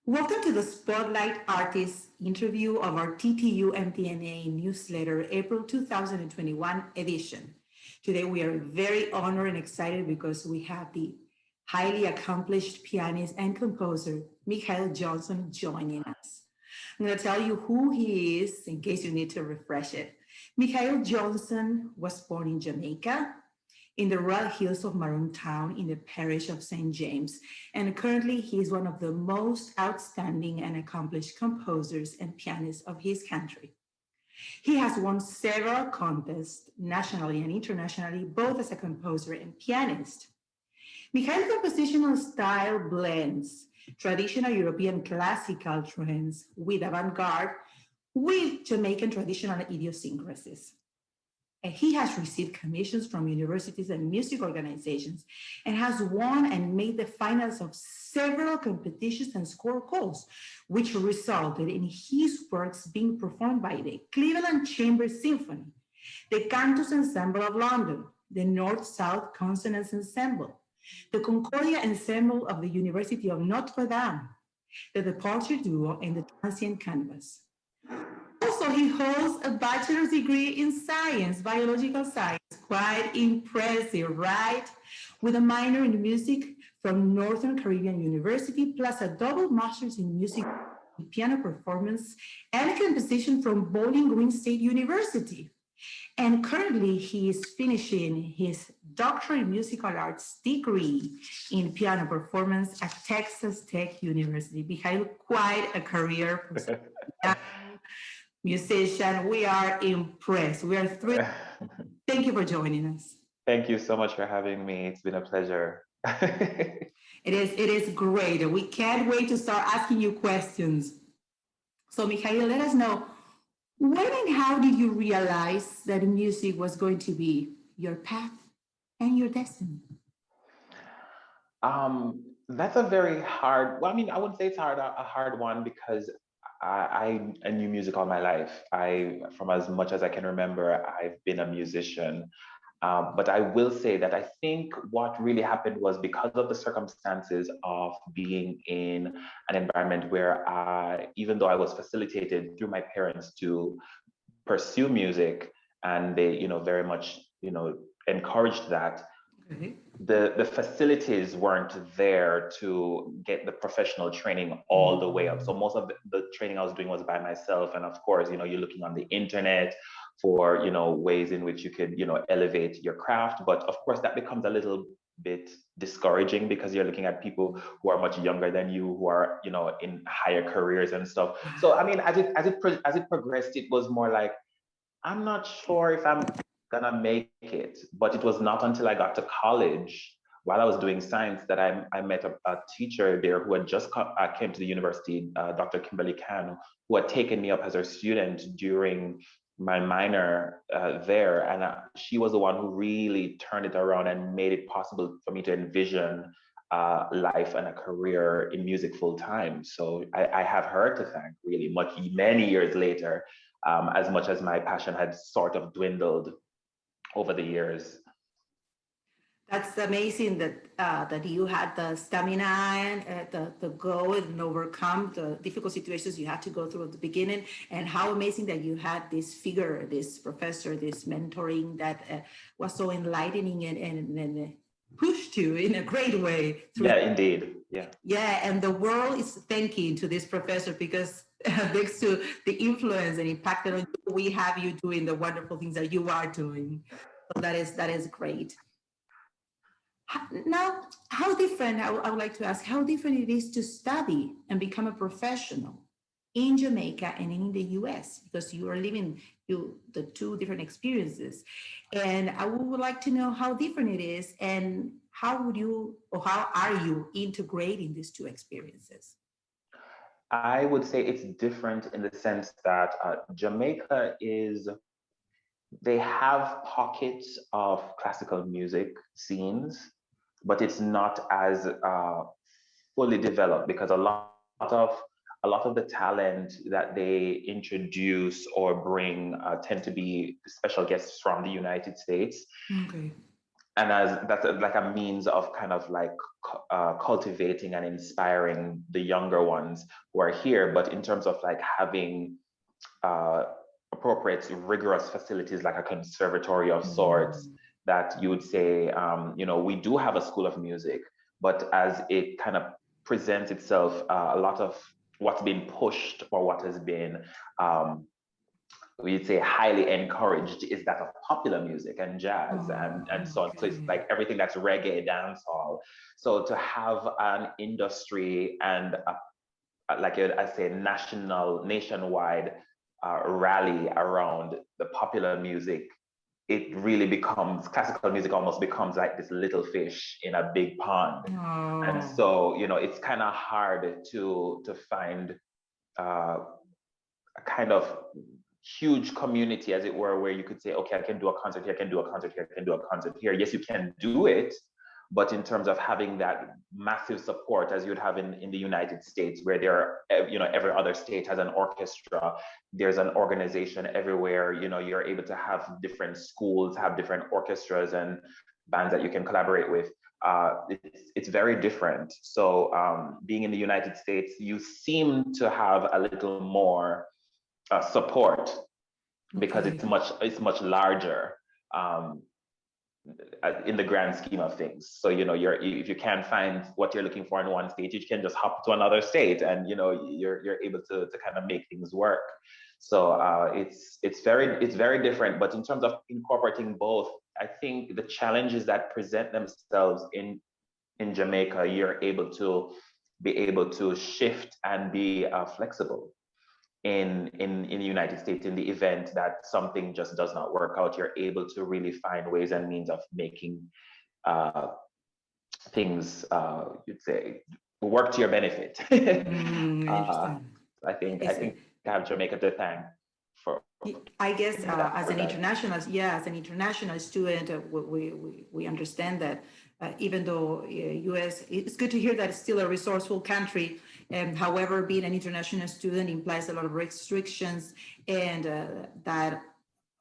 Welcome to the Spotlight Artist interview of our TTU MTNA newsletter, April 2021 edition. Today, we are very honored and excited because we have the highly accomplished pianist and composer, Mikhail Johnson, joining us. I'm going to tell you who he is in case you need to refresh it. Mikhail Johnson was born in Jamaica, in the rural hills of Maroon Town in the parish of St. James. And currently, he is one of the most outstanding and accomplished composers and pianists of his country. He has won several contests nationally and internationally, both as a composer and pianist. Mikhail's compositional style blends traditional European classical trends with avant-garde, with Jamaican traditional idiosyncrasies. And he has received commissions from universities and music organizations and has won and made the finals of several competitions and scored goals, which resulted in his works being performed by the Cleveland Chamber Symphony, the Cantus Ensemble of London, the North-South Consonance Ensemble, the Concordia Ensemble of the University of Notre Dame, the Departure Duo, and the Transient Canvas. Also, he holds a bachelor's degree in science, biological science. Quite impressive, right? With a minor in music from Northern Caribbean University, plus a double master's in music, piano performance, and composition from Bowling Green State University. And currently, he is finishing his doctoral in musical arts degree in piano performance at Texas Tech University. Mikhail, quite a career. Musician, we are impressed. We are thrilled. Thank you for joining us. Thank you so much for having me. It's been a pleasure. It is great. We can't wait to start asking you questions. So, Mikhail, let us know, when and how did you realize that music was going to be your path and your destiny? That's a very hard, well, I mean, I wouldn't say it's a hard one because I knew music all my life. From as much as I can remember, I've been a musician. But I will say that I think what really happened was because of the circumstances of being in an environment where even though I was facilitated through my parents to pursue music, and they, very much, encouraged that. Okay. The facilities weren't there to get the professional training all the way up. So most of the training I was doing was by myself. And of course, you're looking on the internet for, ways in which you could, elevate your craft. But of course, that becomes a little bit discouraging because you're looking at people who are much younger than you, who are, in higher careers and stuff. So, I mean, as it progressed, it was more like, I'm not sure if I'm gonna make it. But it was not until I got to college, while I was doing science, that I met a teacher there who had just came to the university, Dr. Kimberly Khan, who had taken me up as her student during my minor there. And she was the one who really turned it around and made it possible for me to envision life and a career in music full time. So I have her to thank, really, many years later, as much as my passion had sort of dwindled over the years. That's amazing that you had the stamina and the go and overcome the difficult situations you had to go through at the beginning, and how amazing that you had this figure, this professor, this mentoring that was so enlightening and pushed you in a great way. Yeah, indeed. Yeah. Yeah, and the world is thanking to this professor because thanks to the influence and impact that we have you doing the wonderful things that you are doing. So that is great. Now, how different, I would like to ask, how different it is to study and become a professional in Jamaica and in the US, because you are living the two different experiences. And I would like to know how different it is and how are you integrating these two experiences? I would say it's different in the sense that Jamaica they have pockets of classical music scenes, but it's not as fully developed because a lot of the talent that they introduce or bring tend to be special guests from the United States. Okay. and as that's like a means of kind of like cultivating and inspiring the younger ones who are here. But in terms of like having appropriate rigorous facilities like a conservatory of sorts, that you would say, you know, we do have a school of music, but as it kind of presents itself, a lot of what's been pushed or what has been we'd say highly encouraged is that of popular music and jazz and so on. So it's like everything that's reggae, dancehall. So to have an industry and like I say, nationwide rally around the popular music, it really becomes, classical music almost becomes like this little fish in a big pond. And so, you know, it's kind of hard to find a kind of huge community, as it were, where you could say, okay, I can do a concert here, I can do a concert here, I can do a concert here. Yes, you can do it, but in terms of having that massive support as you'd have in the United States, where there are, you know, every other state has an orchestra, there's an organization everywhere, you know, you're able to have different schools, have different orchestras and bands that you can collaborate with. It's very different. So being in the United States, you seem to have a little more support because it's much larger in the grand scheme of things. So, you know, if you can't find what you're looking for in one state, you can just hop to another state, and you know, you're able to kind of make things work. So it's very different. But in terms of incorporating both, I think the challenges that present themselves in Jamaica, you're able to shift and be flexible. In the United States, in the event that something just does not work out, you're able to really find ways and means of making things, you'd say, work to your benefit. I think I have Jamaica to thank for. I guess as an international student, we understand that even though U.S., it's good to hear that it's still a resourceful country. And however, being an international student implies a lot of restrictions, and that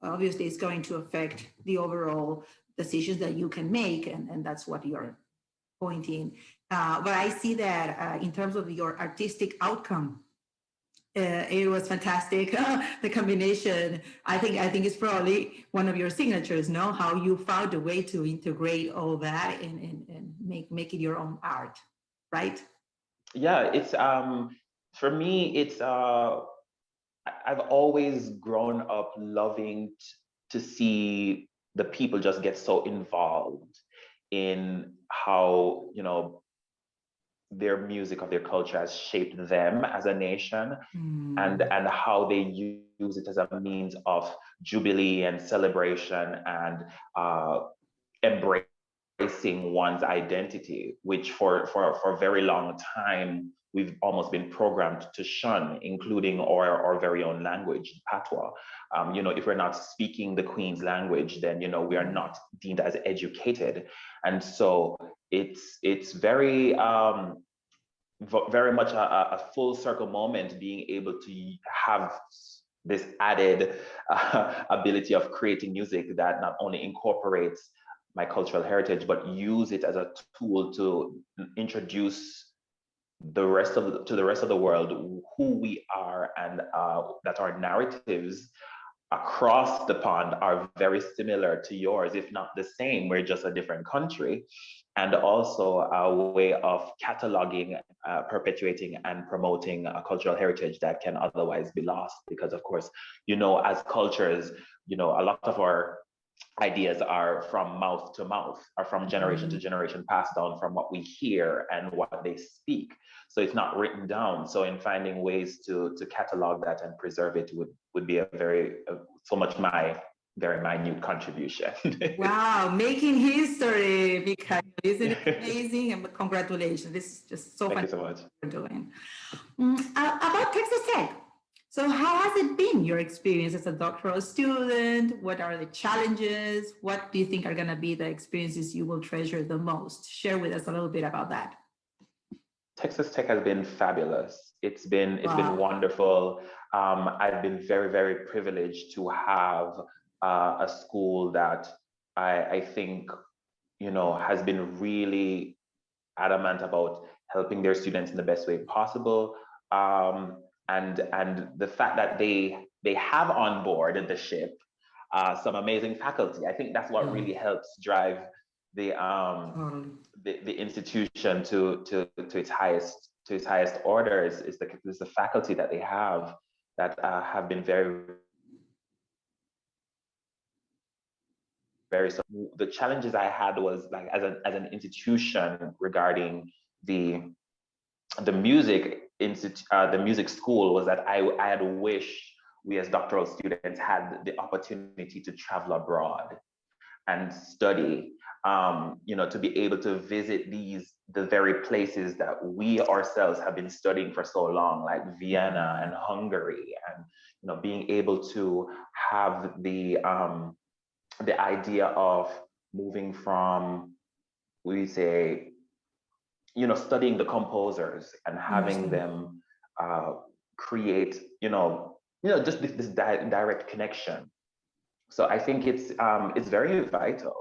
obviously is going to affect the overall decisions that you can make, and that's what you're pointing. But I see that in terms of your artistic outcome, it was fantastic. The combination, I think it's probably one of your signatures, no? How you found a way to integrate all that and make it your own art, right? Yeah, it's for me, it's I've always grown up loving to see the people just get so involved in how, you know, their music or their culture has shaped them as a nation, and how they use it as a means of jubilee and celebration and embracing one's identity, which for a very long time we've almost been programmed to shun, including our very own language, patois. You know, if we're not speaking the Queen's language, then, you know, we are not deemed as educated. And so it's very very much a full circle moment, being able to have this added ability of creating music that not only incorporates my cultural heritage, but use it as a tool to introduce the rest of the world who we are, and that our narratives across the pond are very similar to yours, if not the same. We're just a different country. And also a way of cataloging, perpetuating, and promoting a cultural heritage that can otherwise be lost. Because, of course, you know, as cultures, you know, a lot of our ideas are from mouth to mouth, are from generation to generation, passed down from what we hear and what they speak. So it's not written down. So in finding ways to catalog that and preserve it would be a very so much my very minute contribution. Wow, making history, Mikhail. Isn't it amazing? And congratulations. This is just so Thank fantastic. you so much. What you're doing. About Texas Tech. So how has it been, your experience as a doctoral student? What are the challenges? What do you think are going to be the experiences you will treasure the most? Share with us a little bit about that. Texas Tech has been fabulous. It's been Wow. Wonderful. I've been very, very privileged to have a school that I think has been really adamant about helping their students in the best way possible. And the fact that they have on board the ship some amazing faculty. I think that's what really helps drive the the institution to its highest orders is the faculty that they have been very. So the challenges I had was like as an institution regarding the the music school was that I had wished we as doctoral students had the opportunity to travel abroad and study, to be able to visit the very places that we ourselves have been studying for so long, like Vienna and Hungary, and being able to have the idea of moving from, we say, studying the composers and having them create, just this direct connection. So I think it's very vital.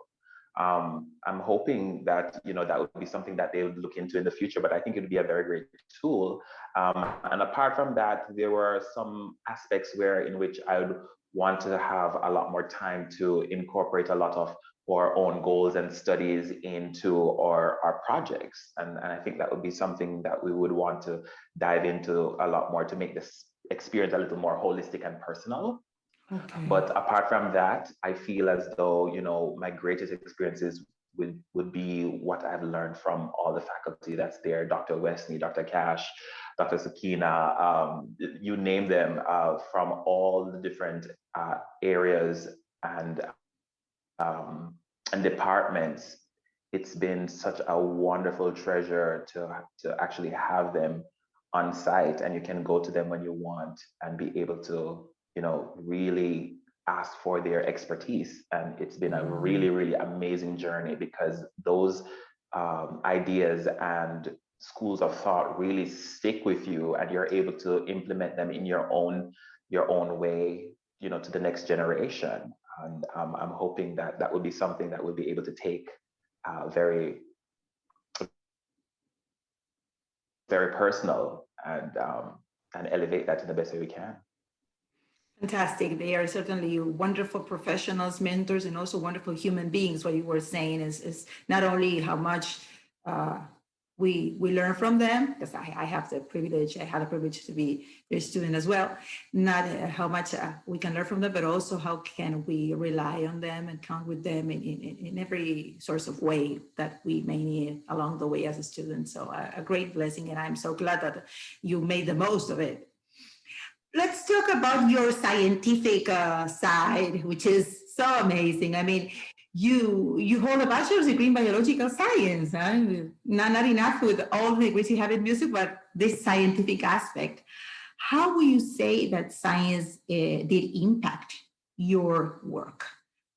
I'm hoping that that would be something that they would look into in the future, but I think it would be a very great tool. And apart from that, there were some aspects in which I would want to have a lot more time to incorporate a lot of our own goals and studies into our projects. And I think that would be something that we would want to dive into a lot more to make this experience a little more holistic and personal. Okay. But apart from that, I feel as though, my greatest experiences would be what I've learned from all the faculty that's there, Dr. Westney, Dr. Cash, Dr. Sakina, you name them, from all the different areas and departments. It's been such a wonderful treasure to actually have them on site, and you can go to them when you want and be able to really ask for their expertise. And it's been a really, really amazing journey because those ideas and schools of thought really stick with you, and you're able to implement them in your own way, to the next generation. And I'm hoping that that would be something that we'll be able to take very, very personal and elevate that to the best way we can. Fantastic. They are certainly wonderful professionals, mentors, and also wonderful human beings. What you were saying is not only how much we learn from them, because I had the privilege to be their student as well, not how much we can learn from them, but also how can we rely on them and count with them in every source of way that we may need along the way as a student. So a great blessing, and I'm so glad that you made the most of it. Let's talk about your scientific side, which is so amazing. I mean, you hold a bachelor's degree in biological science. Huh? Not enough with all the degrees you have in music, but this scientific aspect. How will you say that science did impact your work,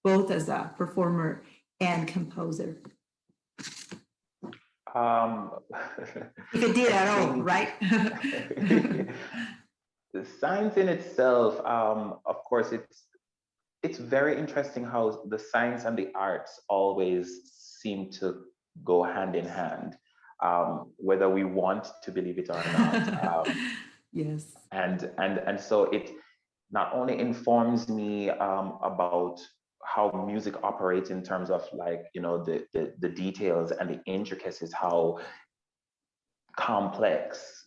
both as a performer and composer? If it did at all, right? The science in itself, of course, it's very interesting how the science and the arts always seem to go hand in hand, whether we want to believe it or not. Yes. And so it not only informs me about how music operates in terms of the details and the intricacies, how complex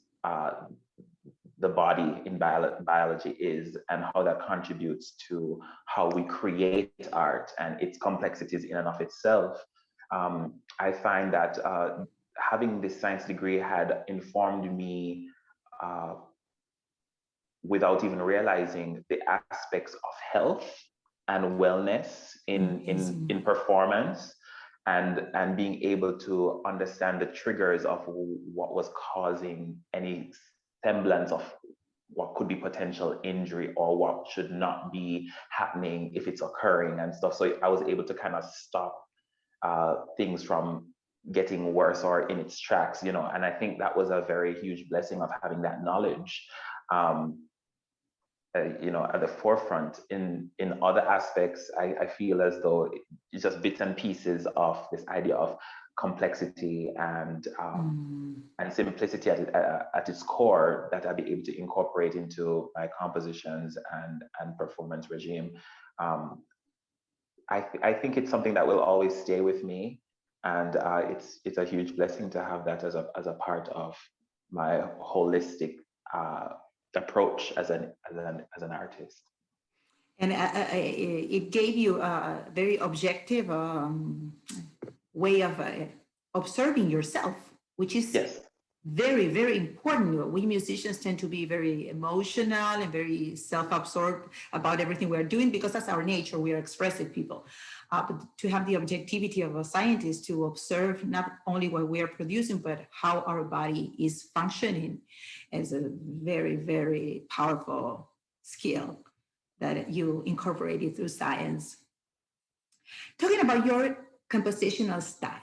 the body in biology is, and how that contributes to how we create art and its complexities in and of itself. I find that having this science degree had informed me without even realizing the aspects of health and wellness in performance, and being able to understand the triggers of what was causing any semblance of what could be potential injury or what should not be happening if it's occurring and stuff. So I was able to kind of stop things from getting worse or in its tracks, and I think that was a very huge blessing of having that knowledge. at the forefront. In other aspects, I feel as though it's just bits and pieces of this idea of complexity and simplicity at its core that I'll be able to incorporate into my compositions and performance regime. I think it's something that will always stay with me, and it's a huge blessing to have that as a part of my holistic approach as an artist. And it gave you a very objective way of observing yourself, which is Yes. very, very important. We musicians tend to be very emotional and very self-absorbed about everything we're doing because that's our nature. We are expressive people. But to have the objectivity of a scientist to observe not only what we are producing, but how our body is functioning is a very, very powerful skill that you incorporated through science. Talking about your compositional style,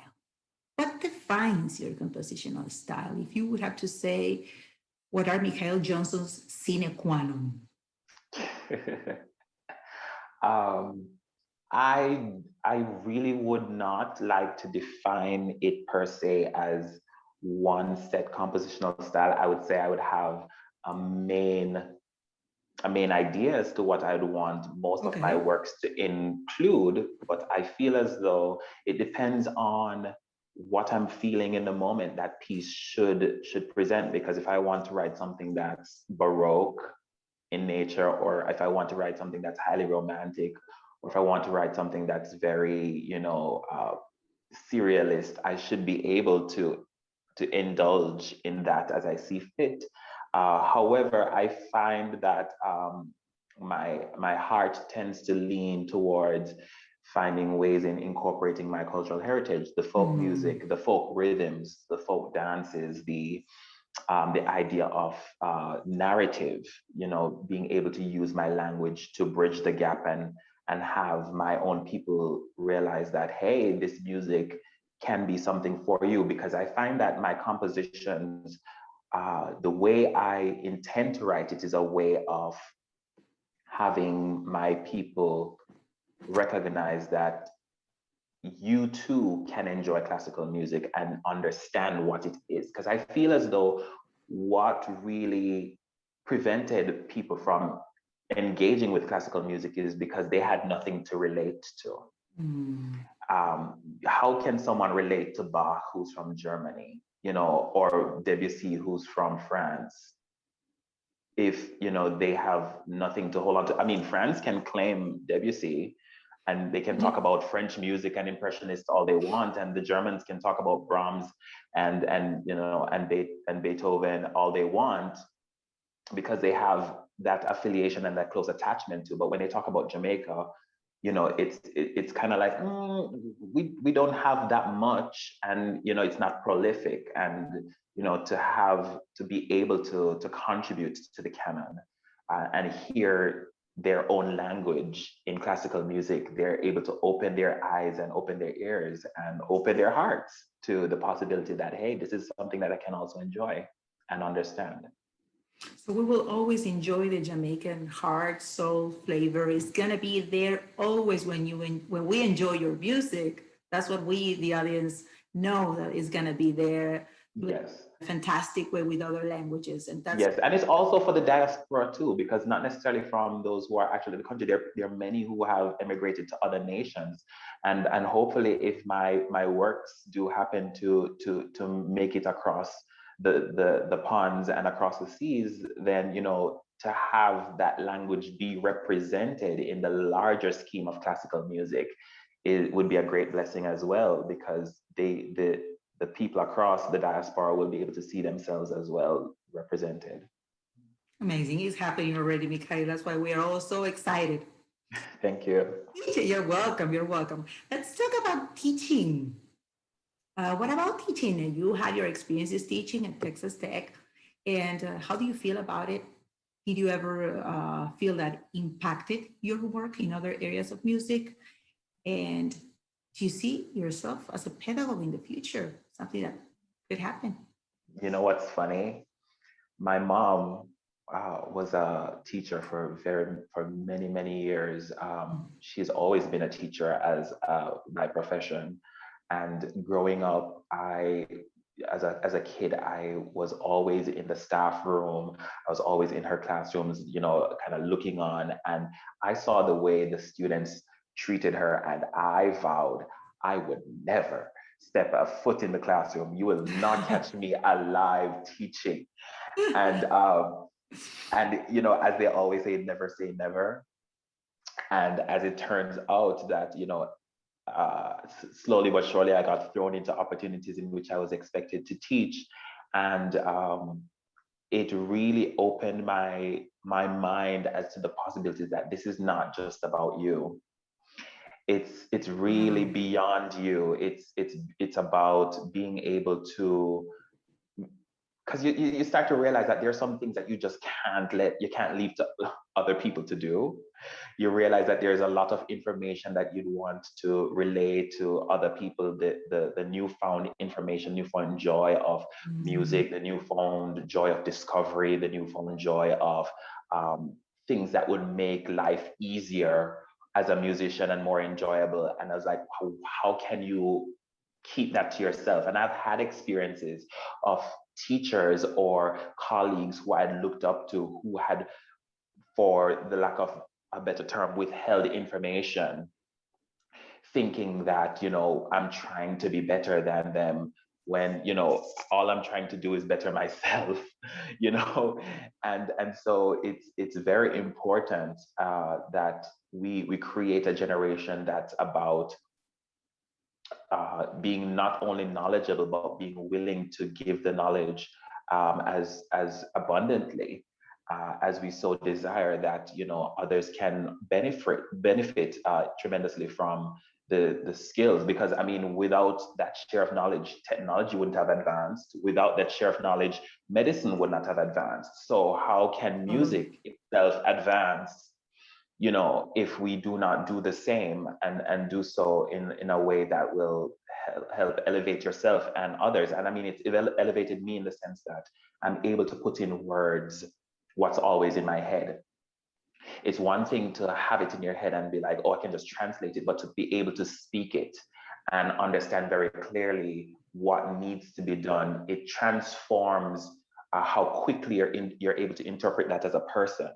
what defines your compositional style? If you would have to say, what are Mikhail Johnson's sine qua non? I really would not like to define it per se as one set compositional style. I would say I would have a main idea as to what I'd want most of my works to include, but I feel as though it depends on what I'm feeling in the moment that piece should present. Because if I want to write something that's Baroque in nature, or if I want to write something that's highly romantic, or if I want to write something that's very, serialist, I should be able to indulge in that as I see fit. However, I find that my heart tends to lean towards finding ways in incorporating my cultural heritage, the folk music, the folk rhythms, the folk dances, the idea of narrative, being able to use my language to bridge the gap and have my own people realize that, hey, this music can be something for you. Because I find that my compositions, the way I intend to write it is a way of having my people recognize that you too can enjoy classical music and understand what it is. Because I feel as though what really prevented people from engaging with classical music is because they had nothing to relate to. How can someone relate to Bach, who's from Germany, or Debussy, who's from France, if they have nothing to hold on to? I mean, France can claim Debussy, and they can talk about French music and Impressionists all they want, and the Germans can talk about Brahms and Beethoven all they want, because they have that affiliation and that close attachment to. But when they talk about Jamaica, it's kind of like we don't have that much, and it's not prolific, and to be able to contribute to the canon and hear their own language in classical music, they're able to open their eyes and open their ears and open their hearts to the possibility that, hey, this is something that I can also enjoy and understand. So we will always enjoy the Jamaican heart, soul flavor. It's gonna be there always when we enjoy your music. That's what we, the audience, know that it's gonna be there. Yes. Fantastic way with other languages, and that's yes, and it's also for the diaspora too, because not necessarily from those who are actually in the country. There are many who have emigrated to other nations, and hopefully, if my works do happen to make it across the ponds and across the seas, then to have that language be represented in the larger scheme of classical music, it would be a great blessing as well, because the people across the diaspora will be able to see themselves as well represented. Amazing. It's happening already, Mikhail. That's why we are all so excited. Thank you. You're welcome. You're welcome. Let's talk about teaching. What about teaching? You had your experiences teaching at Texas Tech, and how do you feel about it? Did you ever feel that impacted your work in other areas of music? And do you see yourself as a pedagogue in the future? Something that could happen? You know what's funny? My mom was a teacher for many years. She's always been a teacher as my profession, and growing up, as a kid, I was always in the staff room. I was always in her classrooms, kind of looking on, and I saw the way the students treated her, and I vowed I would never step a foot in the classroom. You will not catch me alive teaching. And as they always say never. And as it turns out that, slowly but surely, I got thrown into opportunities in which I was expected to teach. And it really opened my mind as to the possibilities that this is not just about you. It's really Wow. beyond you. It's about being able to, because you start to realize that there are some things that you can't leave to other people to do. You realize that there's a lot of information that you'd want to relay to other people, the newfound information, newfound joy of Mm. music, the newfound joy of discovery, the newfound joy of things that would make life easier as a musician and more enjoyable. And I was like, how can you keep that to yourself? And I've had experiences of teachers or colleagues who I had looked up to who had, for the lack of a better term, withheld information, thinking that, I'm trying to be better than them when, all I'm trying to do is better myself, you know? And so it's very important that we create a generation that's about being not only knowledgeable, but being willing to give the knowledge as abundantly as we so desire, that others can benefit tremendously from the skills. Because I mean, without that share of knowledge, technology wouldn't have advanced. Without that share of knowledge, medicine would not have advanced. So how can Totally. music itself advance, if we do not do the same, and do so in a way that will help elevate yourself and others. And I mean, it elevated me in the sense that I'm able to put in words what's always in my head. It's one thing to have it in your head and be like, oh, I can just translate it, but to be able to speak it and understand very clearly what needs to be done, it transforms how quickly you're able to interpret that as a person.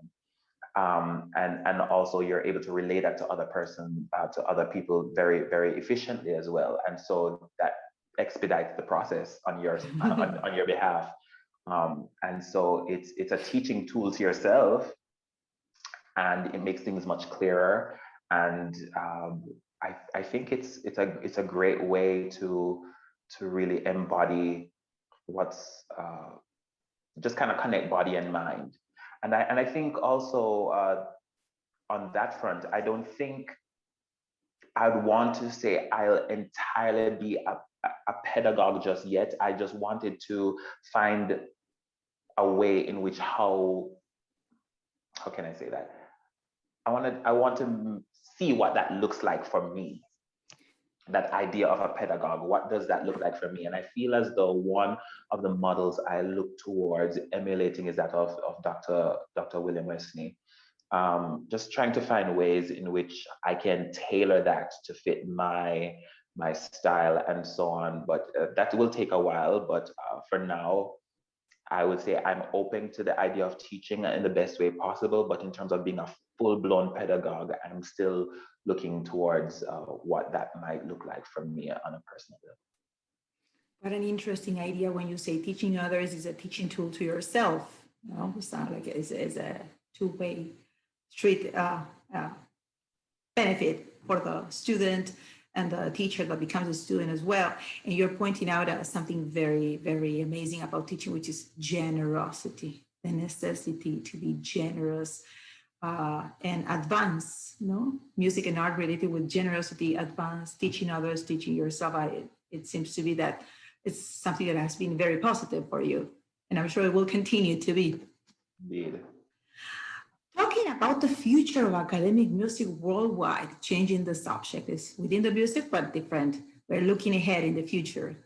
And also you're able to relay that to other people very, very efficiently as well. And so that expedites the process on on your behalf. And so it's a teaching tool to yourself, and it makes things much clearer. And I think it's a great way to really embody what's just kind of connect body and mind. And I think also on that front, I don't think I'd want to say I'll entirely be a pedagogue just yet. I just wanted to find a way in which how can I say that? I want to see what that looks like for me. That idea of a pedagogue, what does that look like for me? And I feel as though one of the models I look towards emulating is that of Dr. William Wesley. Just trying to find ways in which I can tailor that to fit my style and so on. But that will take a while. But for now, I would say I'm open to the idea of teaching in the best way possible. But in terms of being a full-blown pedagogue, I'm still looking towards what that might look like for me on a personal level. What an interesting idea when you say teaching others is a teaching tool to yourself. It sounds like it's a two-way street benefit for the student and the teacher that becomes a student as well. And you're pointing out something very, very amazing about teaching, which is generosity, the necessity to be generous and advance, music and art related with generosity, advance, teaching others, teaching yourself. It seems to be that it's something that has been very positive for you. And I'm sure it will continue to be. Indeed. Talking about the future of academic music worldwide, changing the subject is within the music, but different. We're looking ahead in the future.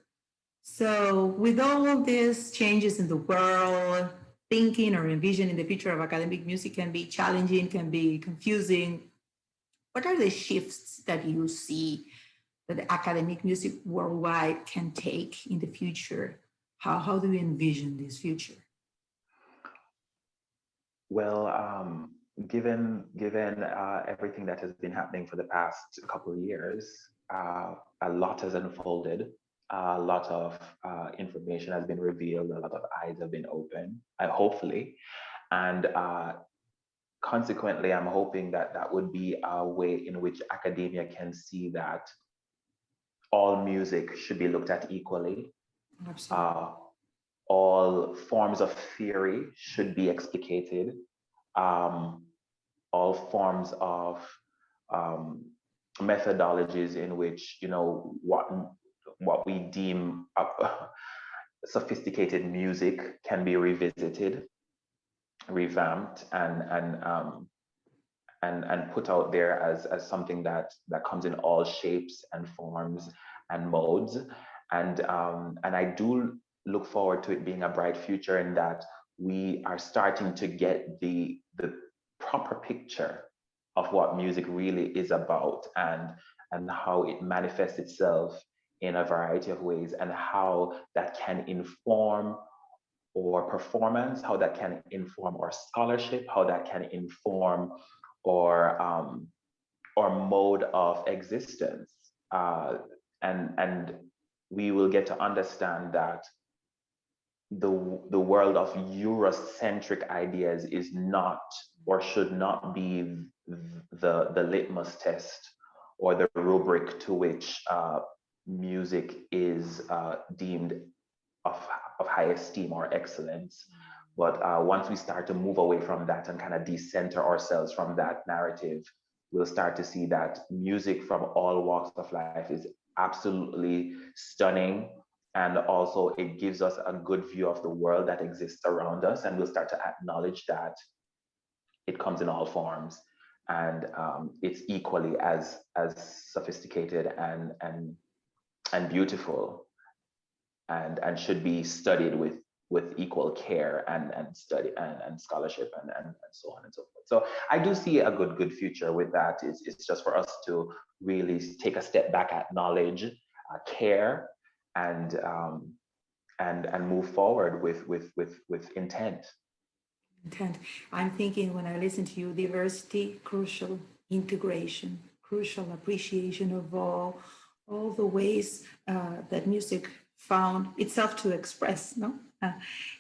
So with all of these changes in the world, thinking or envisioning the future of academic music can be challenging, can be confusing. What are the shifts that you see that the academic music worldwide can take in the future? How do you envision this future? Well, given everything that has been happening for the past couple of years, a lot has unfolded. A lot of information has been revealed. A lot of eyes have been opened. Hopefully, and consequently, I'm hoping that that would be a way in which academia can see that all music should be looked at equally. Absolutely. All forms of theory should be explicated. Um, all forms of methodologies in which, you know, what we deem sophisticated music can be revisited, revamped, and put out there as something that comes in all shapes and forms and modes. And I do look forward to it being a bright future in that we are starting to get the proper picture of what music really is about, and how it manifests itself in a variety of ways, and how that can inform or performance, how that can inform our scholarship, how that can inform or mode of existence, and we will get to understand that the world of Eurocentric ideas is not or should not be the litmus test or the rubric to which music is deemed of high esteem or excellence. But once we start to move away from that and kind of decenter ourselves from that narrative, we'll start to see that music from all walks of life is absolutely stunning. And also it gives us a good view of the world that exists around us. And we'll start to acknowledge that it comes in all forms, and it's equally as sophisticated and beautiful, and should be studied with equal care and study and scholarship and so on and so forth. So I do see a good future with that. It's just for us to really take a step back, acknowledge, care, and move forward with intent. Intent. I'm thinking when I listen to you, diversity, crucial, integration, crucial, appreciation of all the ways that music found itself to express, no,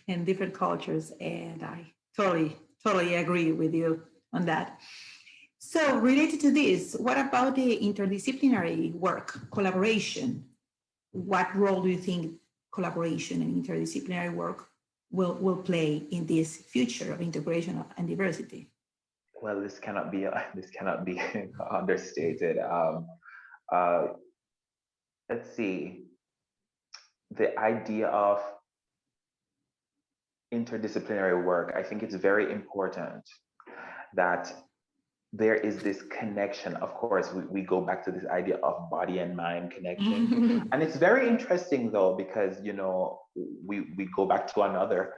in different cultures, and I totally agree with you on that. So related to this, what about the interdisciplinary work, collaboration? What role do you think collaboration and interdisciplinary work will play in this future of integration and diversity? Well, this cannot be understated. Uh, let's see, the idea of interdisciplinary work, I think it's very important that there is this connection. Of course, we go back to this idea of body and mind connection. And it's very interesting though, because, you know, we go back to another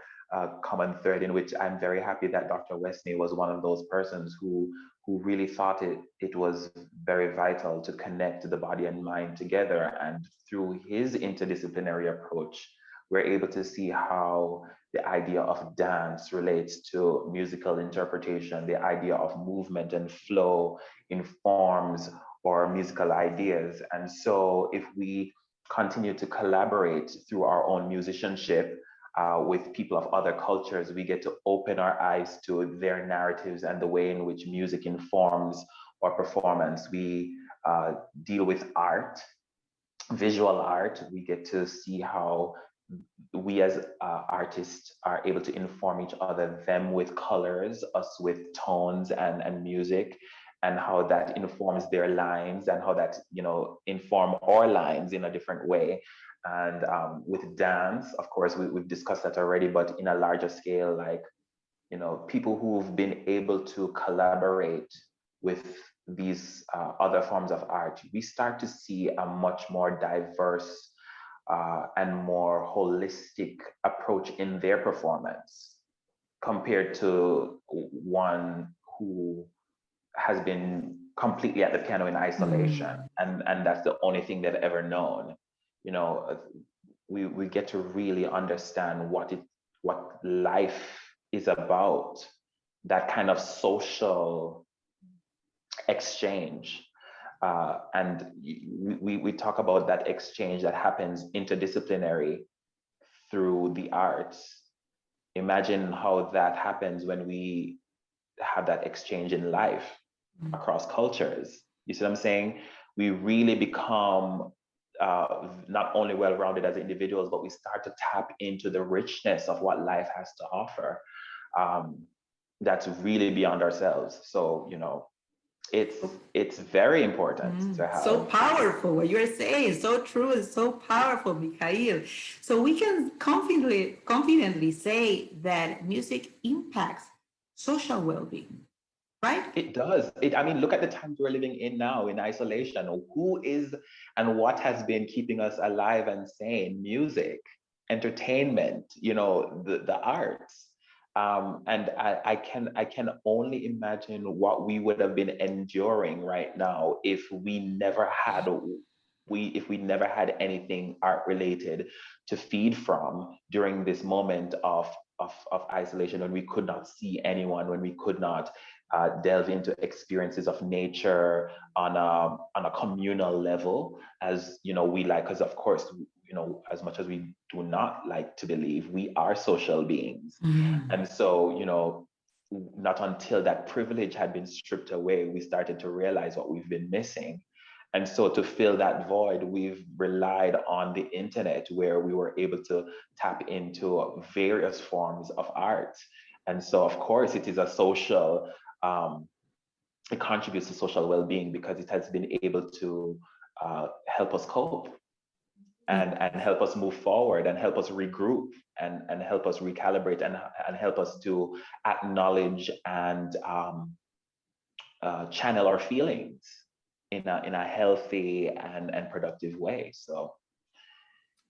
common thread in which I'm very happy that Dr. Westney was one of those persons who really thought it was very vital to connect the body and mind together. And through his interdisciplinary approach, we're able to see how the idea of dance relates to musical interpretation, the idea of movement and flow informs our musical ideas. And so if we continue to collaborate through our own musicianship with people of other cultures, we get to open our eyes to their narratives and the way in which music informs our performance. We deal with art, visual art. We get to see how we as artists are able to inform each other, them with colors, us with tones and music, and how that informs their lines, and how that, you know, inform our lines in a different way. And with dance, of course, we've discussed that already, but in a larger scale, like, you know, people who've been able to collaborate with these other forms of art, we start to see a much more diverse and more holistic approach in their performance. compared to one who has been completely at the piano in isolation, and that's the only thing they've ever known. You know, we get to really understand what life is about, that kind of social exchange. And we talk about that exchange that happens interdisciplinary through the arts. Imagine how that happens when we have that exchange in life across cultures. You see what I'm saying? We really become not only well-rounded as individuals, but we start to tap into the richness of what life has to offer. That's really beyond ourselves. So, you know, it's very important to have. So powerful what you're saying, so true and so powerful, Mikhail. So we can confidently say that music impacts social well-being, right? It does. I mean, look at the times we're living in now in isolation. Who is and what has been keeping us alive and sane? Music, entertainment, you know, the arts. And I can only imagine what we would have been enduring right now if we never had anything art related to feed from during this moment of isolation, when we could not see anyone, when we could not delve into experiences of nature on a communal level, as you know, we like, because of course, you know, as much as we do not like to believe, we are social beings. And so, you know, not until that privilege had been stripped away, we started to realize what we've been missing. And so to fill that void, we've relied on the internet, where we were able to tap into various forms of art. And so, of course, it is a social, it contributes to social well-being, because it has been able to help us cope and help us move forward and help us regroup and help us recalibrate and help us to acknowledge and channel our feelings in a healthy and productive way. So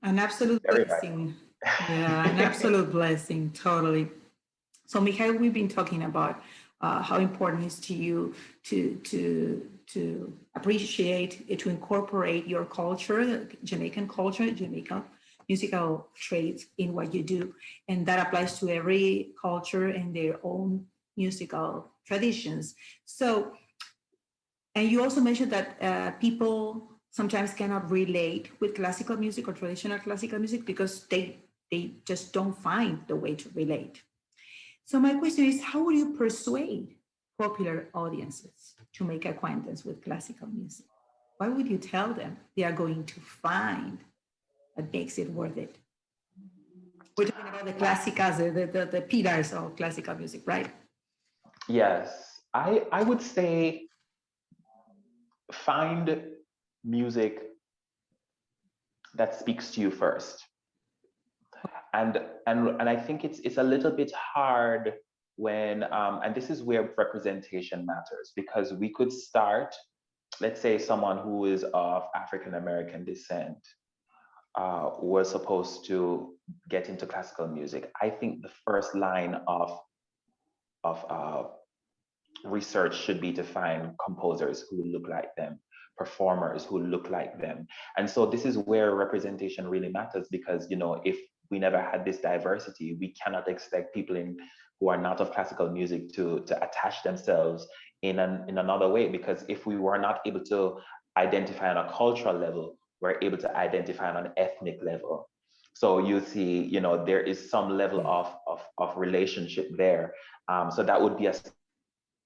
an absolute blessing. Yeah, an absolute blessing, totally. So Mikhail, we've been talking about how important it is to you to appreciate, to incorporate your culture, Jamaican culture, Jamaican musical traits in what you do. And that applies to every culture and their own musical traditions. So, and you also mentioned that people sometimes cannot relate with classical music or traditional classical music because they just don't find the way to relate. So my question is, how would you persuade popular audiences to make acquaintance with classical music? What would you tell them they are going to find that makes it worth it? We're talking about the classicals, the pillars of classical music, right? Yes, I would say find music that speaks to you first. And I think it's a little bit hard when and this is where representation matters, because we could start, let's say someone who is of African American descent was supposed to get into classical music. I think the first line of research should be to find composers who look like them, performers who look like them. And so this is where representation really matters, because, you know, if we never had this diversity, we cannot expect people who are not of classical music to attach themselves in another way. Because if we were not able to identify on a cultural level, we're able to identify on an ethnic level. So you see, you know, there is some level of relationship there. So that would be a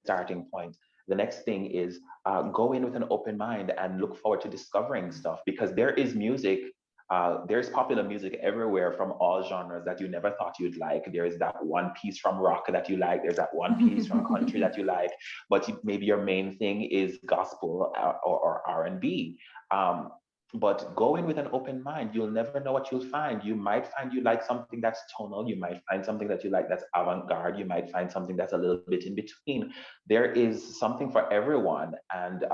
starting point. The next thing is go in with an open mind and look forward to discovering stuff, because there is music, there's popular music everywhere from all genres that you never thought you'd like. There is that one piece from rock that you like, there's that one piece from country that you like, but maybe your main thing is gospel or R&B. But go in with an open mind. You'll never know what you'll find. You might find you like something that's tonal. You might find something that you like that's avant-garde. You might find something that's a little bit in between. There is something for everyone. And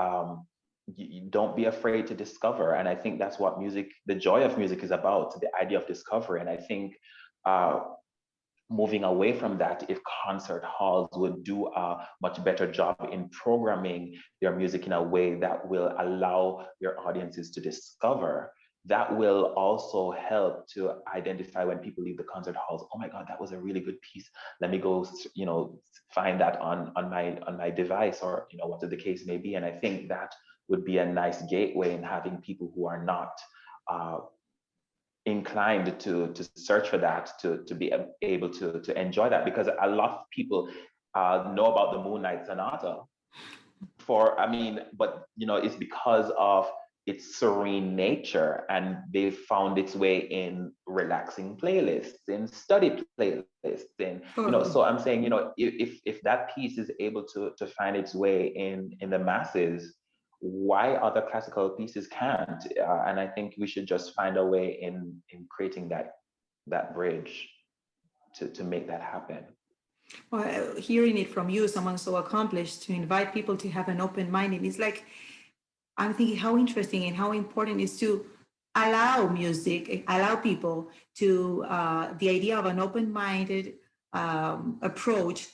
you don't be afraid to discover. And I think that's what music, the joy of music is about, the idea of discovery. And I think moving away from that if concert halls would do a much better job in programming their music in a way that will allow your audiences to discover. That will also help to identify when people leave the concert halls, oh my God, that was a really good piece. Let me go, find that on my device, or whatever the case may be. And I think that would be a nice gateway in having people who are not inclined to search for that, to be able to enjoy that, because a lot of people know about the Moonlight Sonata but it's because of its serene nature, and they've found its way in relaxing playlists, in study playlists, in so I'm saying, if that piece is able to find its way in the masses, why other classical pieces can't? And I think we should just find a way in creating that bridge to make that happen. Well, hearing it from you, someone so accomplished, to invite people to have an open mind, and it's like, I'm thinking how interesting and how important it is to allow people to the idea of an open-minded approach,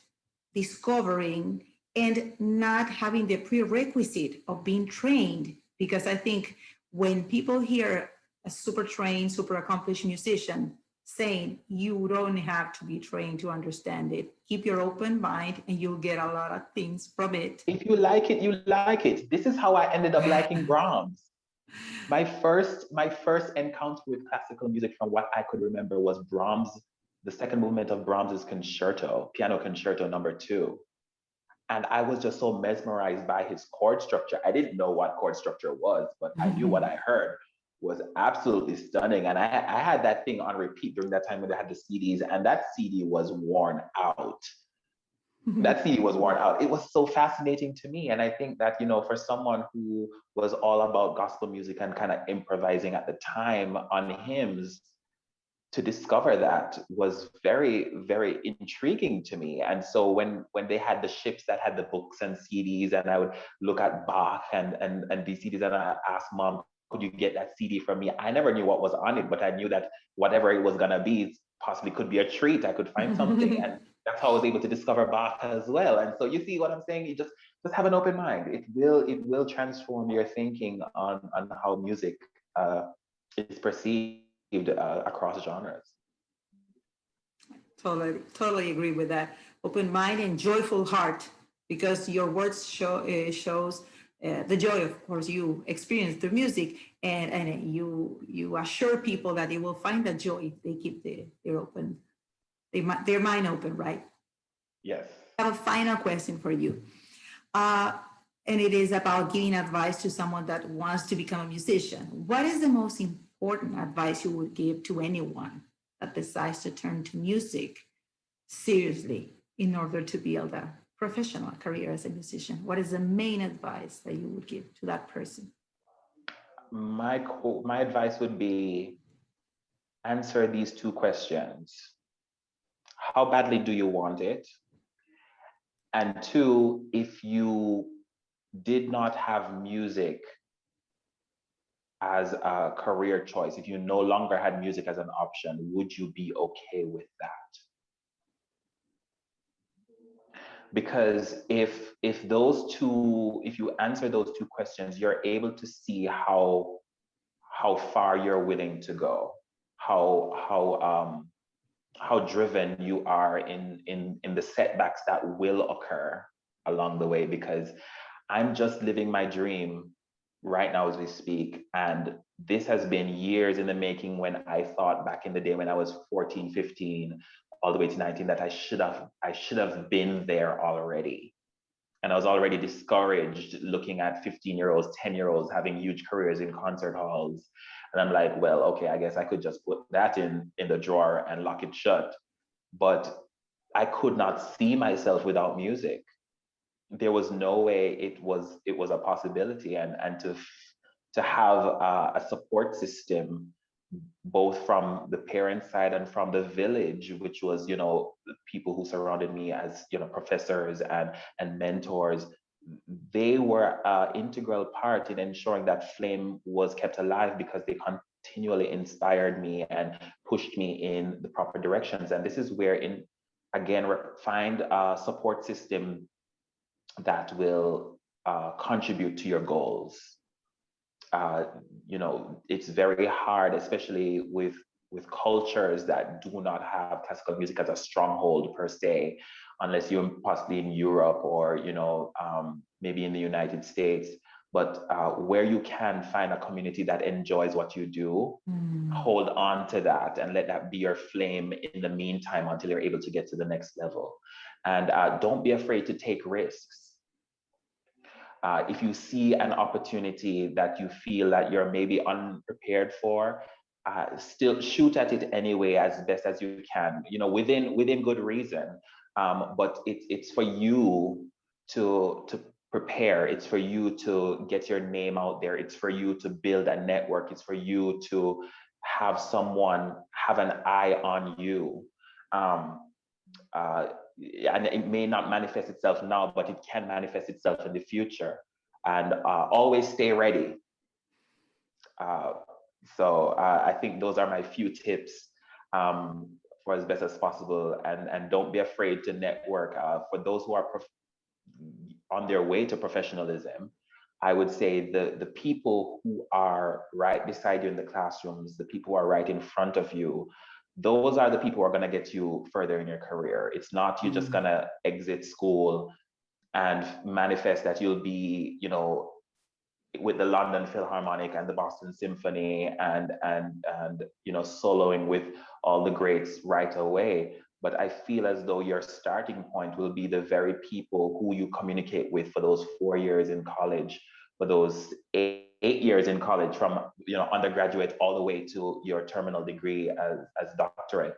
discovering, and not having the prerequisite of being trained. Because I think when people hear a super trained, super accomplished musician saying, you don't have to be trained to understand it, keep your open mind and you'll get a lot of things from it. If you like it, you like it. This is how I ended up liking Brahms. My first encounter with classical music, from what I could remember, was Brahms, the second movement of Brahms's concerto, piano concerto number 2. And I was just so mesmerized by his chord structure. I didn't know what chord structure was, but I knew what I heard was absolutely stunning. And I had that thing on repeat during that time when they had the CDs, and that CD was worn out. That CD was worn out. It was so fascinating to me. And I think that, for someone who was all about gospel music and kind of improvising at the time on hymns, to discover that was very, very intriguing to me. And so when they had the ships that had the books and CDs, and I would look at Bach and these CDs, and I asked Mom, could you get that CD from me? I never knew what was on it, but I knew that whatever it was gonna be possibly could be a treat. I could find something. And that's how I was able to discover Bach as well. And so you see what I'm saying? You just have an open mind. It will transform your thinking on how music is perceived across genres. Totally agree with that. Open mind and joyful heart, because your words shows the joy, of course, you experience through music, and you assure people that they will find that joy if they keep their mind open, right? Yes. I have a final question for you. And it is about giving advice to someone that wants to become a musician. What is the most important advice you would give to anyone that decides to turn to music seriously in order to build a professional career as a musician? What is the main advice that you would give to that person? My advice would be, answer these 2 questions. How badly do you want it? And 2, if you did not have music as a career choice, if you no longer had music as an option, would you be okay with that? Because if you answer those 2 questions, you're able to see how far you're willing to go, how driven you are in the setbacks that will occur along the way. Because I'm just living my dream right now as we speak, and this has been years in the making. When I thought back in the day when I was 14, 15, all the way to 19, that I should have been there already. And I was already discouraged looking at 15-year-olds, 10-year-olds having huge careers in concert halls. And I'm like, well, okay, I guess I could just put that in the drawer and lock it shut. But I could not see myself without music. There was no way it was a possibility. And to have a support system, both from the parent side and from the village, which was, people who surrounded me as, professors and mentors, they were an integral part in ensuring that flame was kept alive, because they continually inspired me and pushed me in the proper directions. And this is where, again, find a support system that will contribute to your goals. It's very hard, especially with cultures that do not have classical music as a stronghold per se, unless you're possibly in Europe or maybe in the United States. But where you can find a community that enjoys what you do, hold on to that and let that be your flame in the meantime until you're able to get to the next level. And don't be afraid to take risks. If you see an opportunity that you feel that you're maybe unprepared for, still shoot at it anyway as best as you can, within good reason. But it's for you to prepare. It's for you to get your name out there. It's for you to build a network. It's for you to have someone have an eye on you. And it may not manifest itself now, but it can manifest itself in the future. And always stay ready. So I think those are my few tips for as best as possible. And don't be afraid to network. For those who are on their way to professionalism, I would say the people who are right beside you in the classrooms, the people who are right in front of you, those are the people who are going to get you further in your career. It's not you just going to exit school and manifest that you'll be, with the London Philharmonic and the Boston Symphony and soloing with all the greats right away. But I feel as though your starting point will be the very people who you communicate with for those 4 years in college, for those eight years in college, from undergraduate all the way to your terminal degree as doctorate.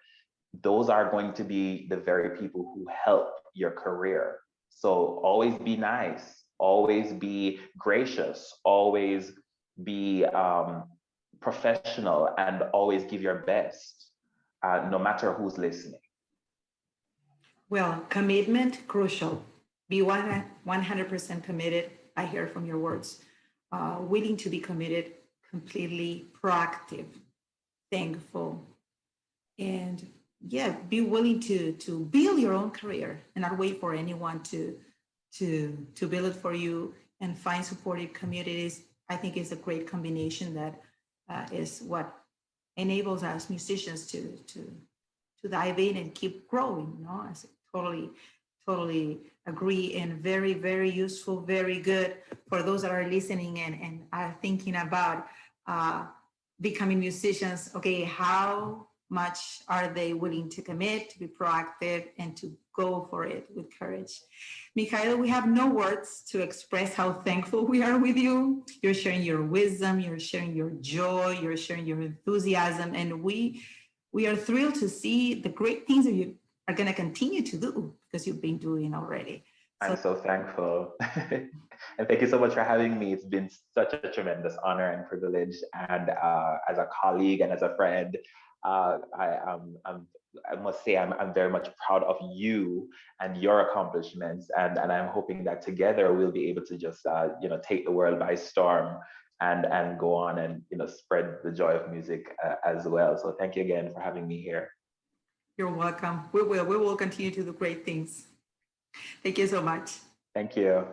Those are going to be the very people who help your career. So always be nice, always be gracious, always be professional, and always give your best, no matter who's listening. Well, commitment, crucial. Be 100% committed. I hear from your words. Willing to be committed, completely proactive, thankful, and be willing to build your own career and not wait for anyone to build it for you, and find supportive communities. I think is a great combination that is what enables us musicians to dive in and keep growing. I totally agree, and very, very useful, very good for those that are listening and are thinking about becoming musicians. Okay, how much are they willing to commit, to be proactive, and to go for it with courage? Mikhail, we have no words to express how thankful we are with you. You're sharing your wisdom, you're sharing your joy, you're sharing your enthusiasm, and we are thrilled to see the great things that you are going to continue to do, because you've been doing already. I'm so thankful. And thank you so much for having me. It's been such a tremendous honor and privilege. And as a colleague and as a friend, I must say I'm very much proud of you and your accomplishments. And I'm hoping that together we'll be able to just take the world by storm and go on and spread the joy of music as well. So thank you again for having me here. You're welcome. We will continue to do great things. Thank you so much. Thank you.